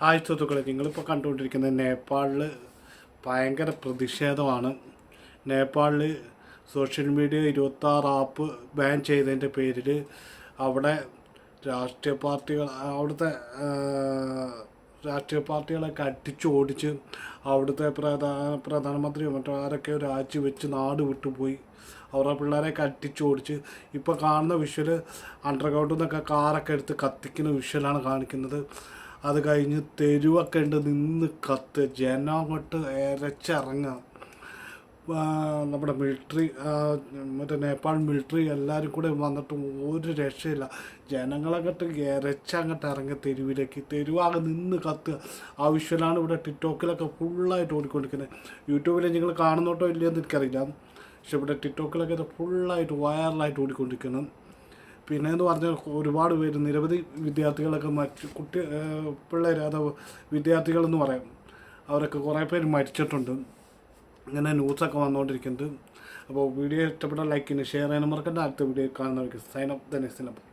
Hi സുഹൃത്തുക്കളെ, നിങ്ങളിപ്പോൾ കണ്ടുകൊണ്ടിരിക്കുന്നത് നേപ്പാളിൽ ഭയങ്കര പ്രതിഷേധമാണ്. നേപ്പാളിൽ സോഷ്യൽ മീഡിയ 26 ആപ്പ് ബാൻ ചെയ്തതിൻ്റെ പേരിൽ അവിടെ രാഷ്ട്രീയ പാർട്ടികൾ അവിടുത്തെ രാഷ്ട്രീയ പാർട്ടികളൊക്കെ അടിച്ചോടിച്ച് അവിടുത്തെ പ്രധാനമന്ത്രിയോ മറ്റോ ആരൊക്കെ രാജിവെച്ച് നാട് വിട്ടുപോയി. അവരുടെ പിള്ളേരെയൊക്കെ അടിച്ചോടിച്ച് ഇപ്പോൾ കാണുന്ന വിഷ്വൽ അണ്ടർഗ്രൗണ്ടിൽ നിന്നൊക്കെ കാറൊക്കെ എടുത്ത് കത്തിക്കുന്ന വിഷ്വലാണ് കാണിക്കുന്നത്. അത് കഴിഞ്ഞ് തെരുവൊക്കെ ഉണ്ട്, നിന്ന് കത്ത് ജനം അങ്ങോട്ട് ഇരച്ചിറങ്ങുക. നമ്മുടെ മിലിറ്ററി മറ്റേ നേപ്പാൾ മിലിറ്ററി എല്ലാവരും കൂടെ വന്നിട്ട് ഒരു രക്ഷയില്ല. ജനങ്ങളങ്ങോട്ട് ഇരച്ചങ്ങോട്ട് ഇറങ്ങുക തെരുവിലേക്ക്, തെരുവാകെ നിന്ന് കത്തുക. ആ വിഷ്വലാണ് ഇവിടെ ടിക്ടോക്കിലൊക്കെ ഫുള്ളായിട്ട് ഓടിക്കൊണ്ടിരിക്കുന്നത്. യൂട്യൂബിൽ നിങ്ങൾ കാണുന്നോട്ടോ ഇല്ലയെന്ന് എനിക്കറിയില്ല, പക്ഷെ ഇവിടെ ടിക്ടോക്കിലൊക്കെ ഇത് ഫുള്ളായിട്ട് വൈറലായിട്ട് ഓടിക്കൊണ്ടിരിക്കുന്നു. പിന്നെ എന്ന് പറഞ്ഞാൽ ഒരുപാട് പേര്, നിരവധി വിദ്യാർത്ഥികളൊക്കെ പിള്ളേർ അഥവാ വിദ്യാർത്ഥികളെന്ന് പറയാം, അവരൊക്കെ കുറേ പേര് മരിച്ചിട്ടുണ്ട്. ഇങ്ങനെ ന്യൂസൊക്കെ വന്നുകൊണ്ടിരിക്കുന്നുണ്ട്. അപ്പോൾ വീഡിയോ ഇഷ്ടപ്പെട്ടാൽ ലൈക്ക് ചെയ്യുന്നു, ഷെയർ ചെയ്യാനും മറക്കണ്ട. അടുത്ത വീഡിയോ കാണുന്നവർക്ക് sign up the next number.